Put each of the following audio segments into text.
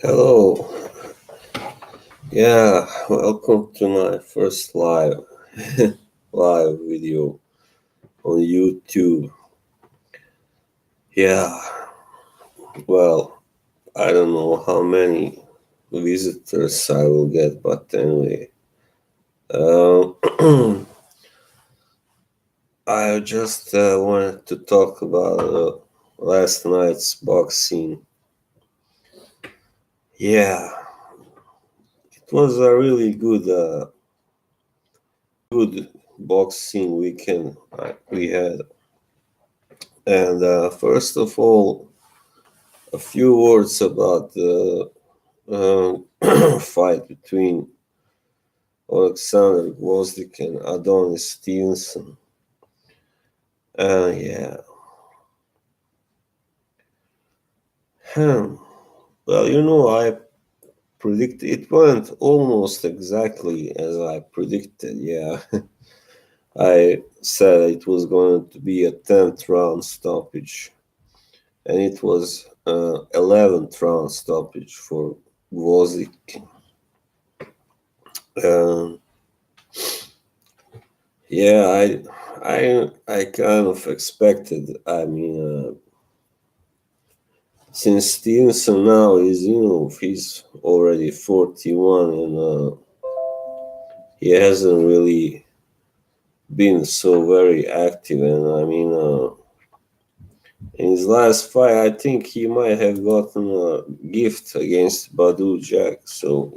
Hello. Yeah, welcome to my first live video on YouTube. Yeah, well, I don't know how many visitors I will get, but anyway, um, I just wanted to talk about last night's boxing. Yeah, it was a really good boxing weekend we had. And first of all, a few words about the fight between Alexander Gvozdyk and Adonis Stevenson. Yeah. Hmm. Well, I predicted it went almost exactly as I predicted. Yeah. I said it was going to be a 10th round stoppage, and it was 11th round stoppage for Gvozdyk. Um, Yeah, I kind of expected. Since Stevenson now is, he's already 41 and he hasn't really been so very active. And in his last fight, I think he might have gotten a gift against Badu Jack. So,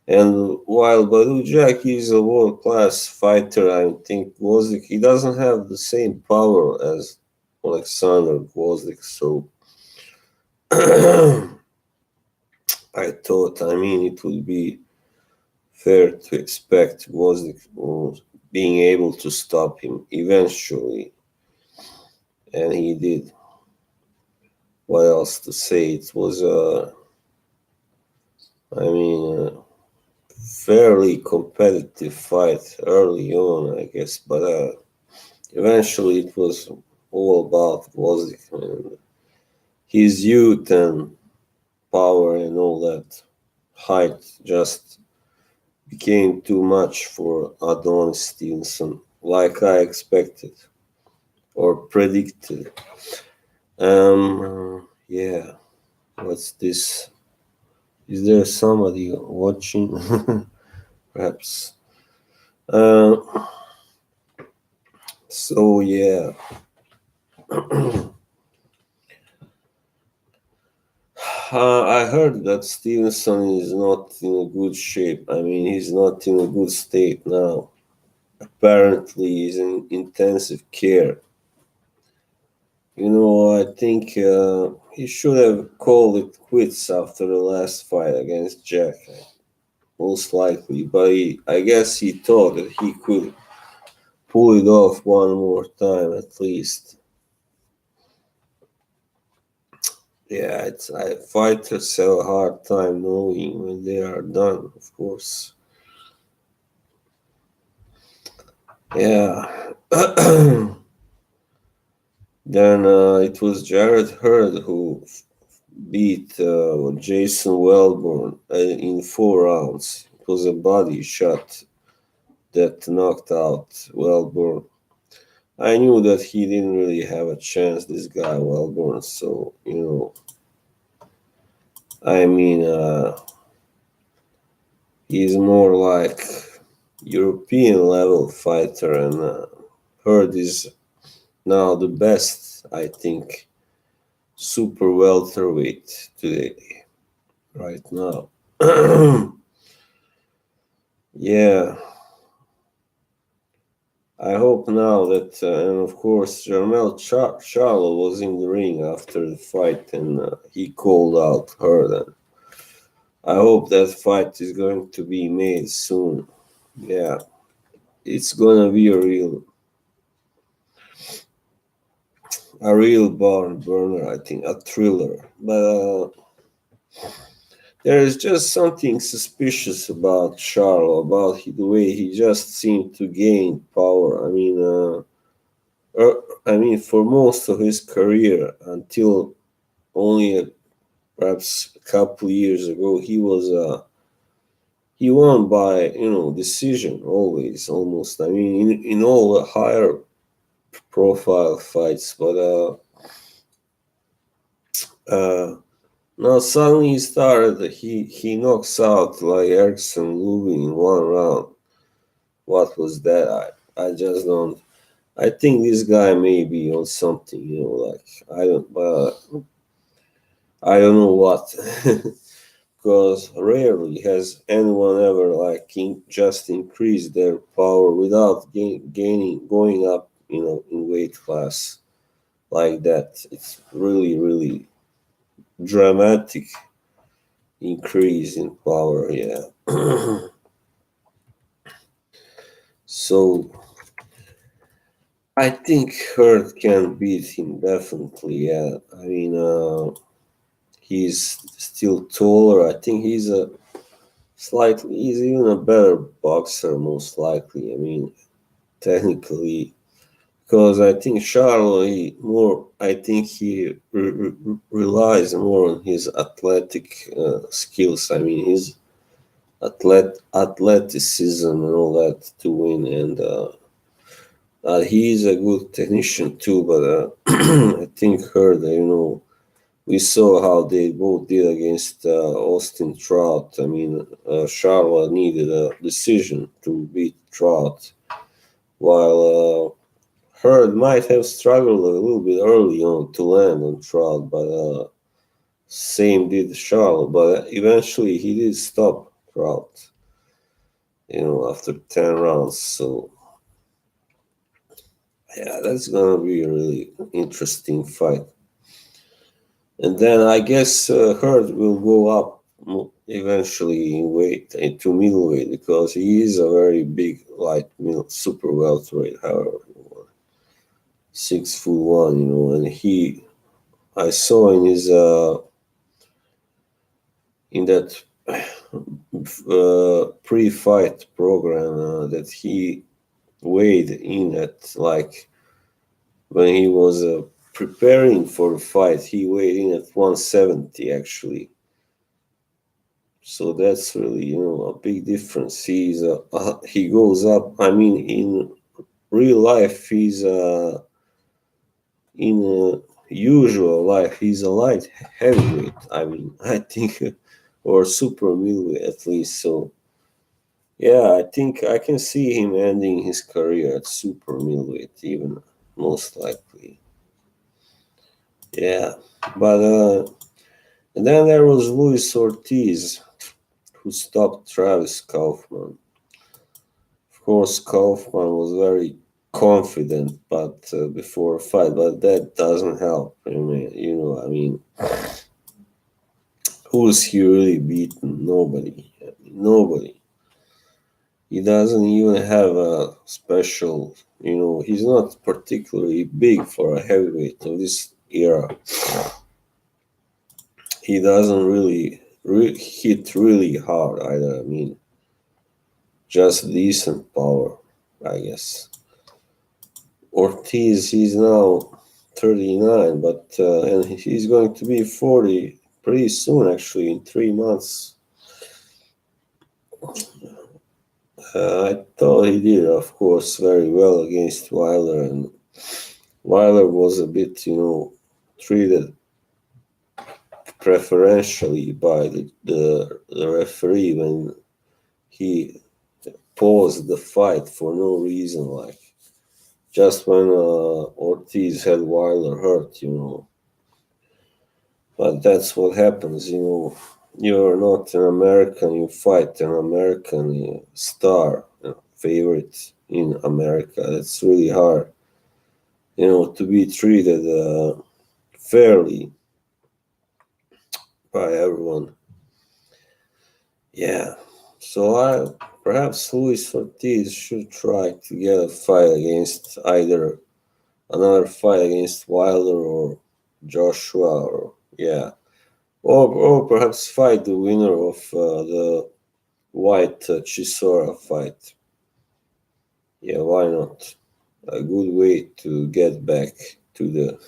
and while Badu Jack is a world class fighter, I think Gvozdyk, he doesn't have the same power as Alexander Gvozdyk. So I thought, it would be fair to expect Gvozdyk being able to stop him eventually, and he did. What else to say? It was a fairly competitive fight early on, I guess, but eventually it was all about Gvozdyk and his youth and power and all that. Height just became too much for Adonis Stevenson, like I expected or predicted. Yeah. What's this? Is there somebody watching? Perhaps. Uh, so yeah. I heard that Stevenson is not in a good shape. He's not in a good state now. Apparently, he's in intensive care. I think he should have called it quits after the last fight against Jack, most likely. But I guess he thought that he could pull it off one more time at least. Yeah, fighters have a hard time knowing when they are done, of course. Yeah. Then it was Jared Hurd who beat Jason Wellborn in 4 rounds. It was a body shot that knocked out Wellborn. I knew that he didn't really have a chance, this guy Wellborn. So I mean, he's more like European level fighter, and Hurd is now the best, I think, super welterweight today, right now. Yeah, I hope now that, and of course, Charlo was in the ring after the fight, and he called out Hurd. And I hope that fight is going to be made soon. Yeah, it's gonna be a real barn burner, I think, a thriller. But there is just something suspicious about Charlo, about the way he just seemed to gain power. For most of his career until only perhaps a couple years ago, he won by decision always almost. I mean, in all the higher profile fights, but uh, now suddenly he started. He knocks out like Erickson Lubin in one round. What was that? I just don't. I think this guy may be on something. Like I don't know what. Because rarely has anyone ever just increased their power without gaining going up in weight class like that. It's really really dramatic increase in power. Yeah. So I think Hurt can beat him definitely. Yeah. I mean, he's still taller. I think he's even a better boxer, most likely. I mean, technically, because I think Charlo I think he relies more on his athletic skills. I mean, his athleticism and all that to win, and he's a good technician too. But I think Hurd, we saw how they both did against Austin Trout. I mean, Charlo needed a decision to beat Trout, while Hurd might have struggled a little bit early on to land on Trout, but same did Charlo. But eventually he did stop Trout, after 10 rounds. So, yeah, that's gonna be a really interesting fight. And then I guess Hurd will go up eventually in weight into middleweight because he is a very big light super welterweight, however, 6'1", and I saw in his in that pre-fight program that he weighed in at when he was preparing for the fight, he weighed in at 170 actually. So that's really a big difference. He goes up. I mean, in real life, he's in usual life, he's a light heavyweight. I mean, I think, or super middleweight at least. So yeah, I think I can see him ending his career at super middleweight, even most likely. Yeah, but and then there was Luis Ortiz, who stopped Travis Kaufman. Of course, Kaufman was very confident, but before a fight, but that doesn't help. I mean, who's he really beaten? Nobody. I mean, nobody. He doesn't even have a special. He's not particularly big for a heavyweight of this era. He doesn't really hit really hard either. I mean, just decent power, I guess. Ortiz, he's now 39, but and he's going to be 40 pretty soon, actually, in 3 months. I thought he did, of course, very well against Wilder, and Wilder was a bit, treated preferentially by the referee when he paused the fight for no reason, like just when Ortiz had Wilder hurt. But that's what happens. You're not an American, you fight an American star, favorite in America. It's really hard, to be treated fairly by everyone. Yeah. So perhaps Luis Ortiz should try to get a fight against another fight against Wilder or Joshua, or yeah, or perhaps fight the winner of the White Chisora fight. Yeah, why not? A good way to get back to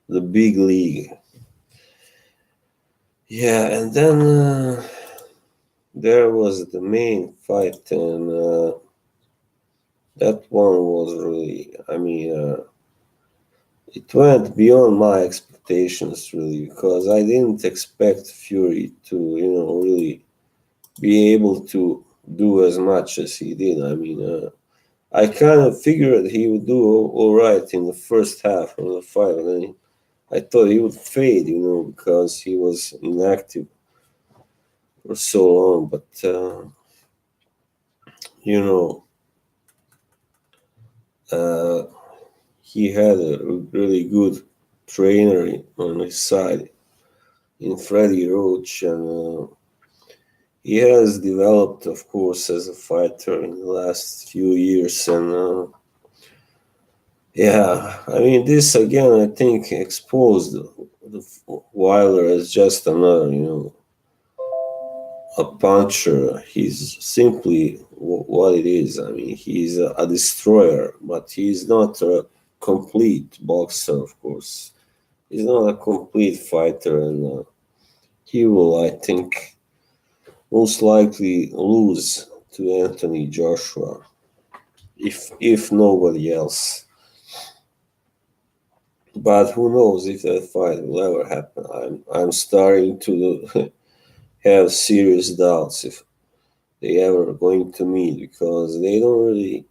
the big league. Yeah, and then there was the main fight, and that one was really, it went beyond my expectations, really, because I didn't expect Fury to, really be able to do as much as he did. I kind of figured he would do all right in the first half of the fight, and then I thought he would fade, because he was inactive for so long. But you know, uh, he had a really good trainer on his side in Freddie Roach, and he has developed, of course, as a fighter in the last few years. And yeah, this again, I think, exposed Wilder as just another, a puncher. He's simply what it is. He's a destroyer, but he's not a complete boxer, of course. He's not a complete fighter, and he will, I think, most likely lose to Anthony Joshua, if nobody else. But who knows if that fight will ever happen? I'm starting to have serious doubts if they ever going to meet, because they don't really,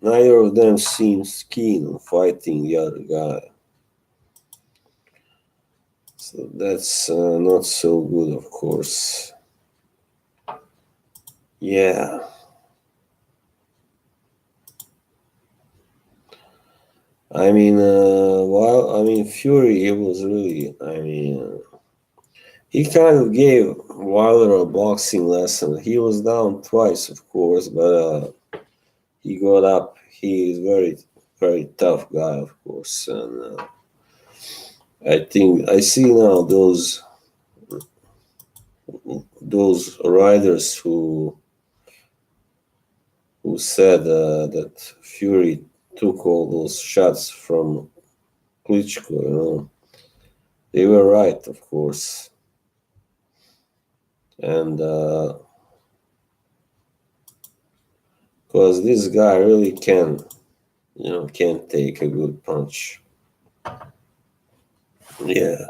neither of them seems keen on fighting the other guy. So that's not so good, of course. Yeah. Fury, he was really, he kind of gave Wilder a boxing lesson. He was down twice, of course, but he got up. He is very, very tough guy, of course, and I think I see now those riders who said that Fury took all those shots from Klitschko. They were right, of course, and because this guy really can take a good punch. Yeah.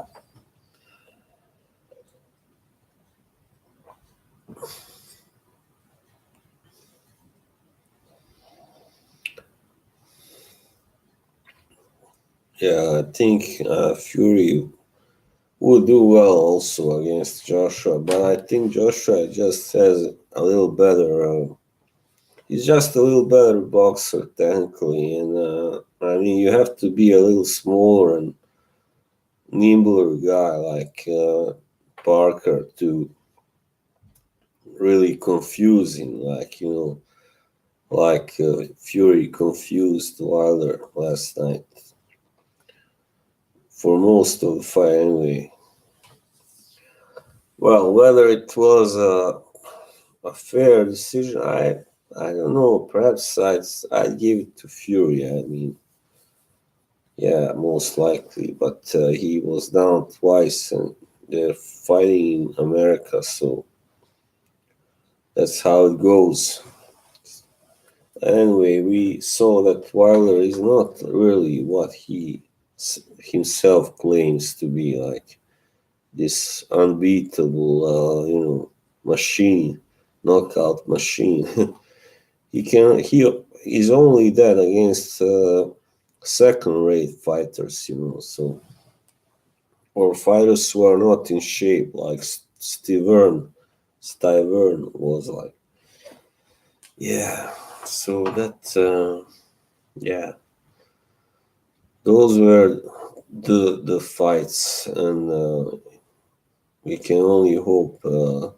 Yeah, I think Fury would do well also against Joshua, but I think Joshua just has a little better. He's just a little better boxer technically, and you have to be a little smaller and nimbler guy like Parker to really confuse him, like Fury confused Wilder last night for most of the fight anyway. Well, whether it was a fair decision, I don't know. Perhaps I'd give it to Fury. Yeah, most likely. But he was down twice, and they're fighting in America, so that's how it goes. Anyway, we saw that Wilder is not really what he himself claims to be, like this unbeatable, machine, knockout machine. He is only that against second-rate fighters, or fighters who are not in shape, like Stivern was like. Yeah, so that yeah, those were the fights, and we can only hope that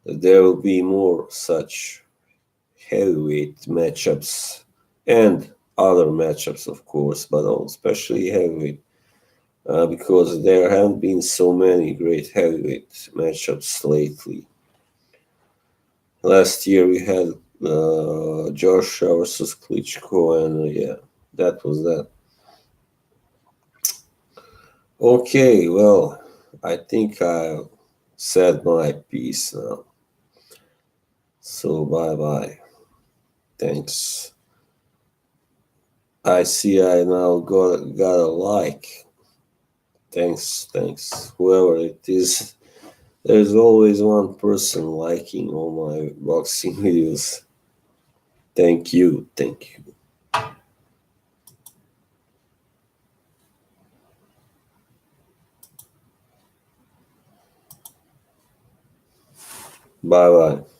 there will be more such heavyweight matchups and other matchups, of course, but especially heavyweight, because there haven't been so many great heavyweight matchups lately. Last year we had Joshua versus Klitschko, and yeah, that was that. Okay, well, I think I said my piece now. So bye bye. Thanks. I see I now got a like. Thanks. Whoever it is. There's always one person liking all my boxing videos. Thank you. Bye bye.